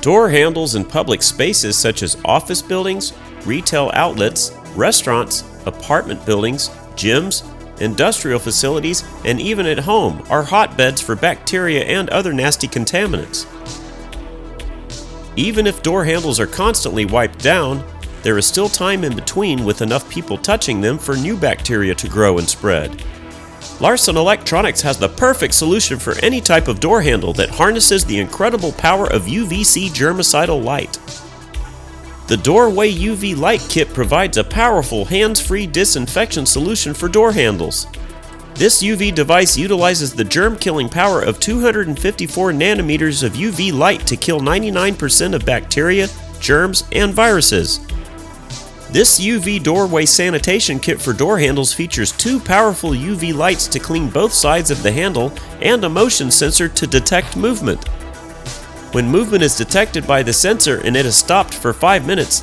Door handles in public spaces such as office buildings, retail outlets, restaurants, apartment buildings, gyms, industrial facilities, and even at home are hotbeds for bacteria and other nasty contaminants. Even if door handles are constantly wiped down, there is still time in between with enough people touching them for new bacteria to grow and spread. Larson Electronics has the perfect solution for any type of door handle that harnesses the incredible power of UVC germicidal light. The Doorway UV Light Kit provides a powerful hands-free disinfection solution for door handles. This UV device utilizes the germ-killing power of 254 nanometers of UV light to kill 99% of bacteria, germs, and viruses. This UV Doorway Sanitation Kit for door handles features 2 powerful UV lights to clean both sides of the handle and a motion sensor to detect movement. When movement is detected by the sensor and it is stopped for 5 minutes,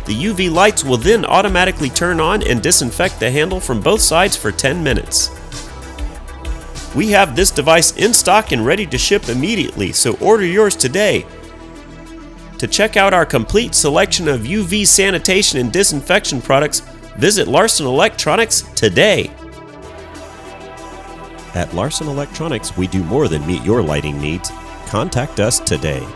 the UV lights will then automatically turn on and disinfect the handle from both sides for 10 minutes. We have this device in stock and ready to ship immediately, so order yours today. To check out our complete selection of UV sanitation and disinfection products, visit Larson Electronics today. At Larson Electronics, we do more than meet your lighting needs. Contact us today.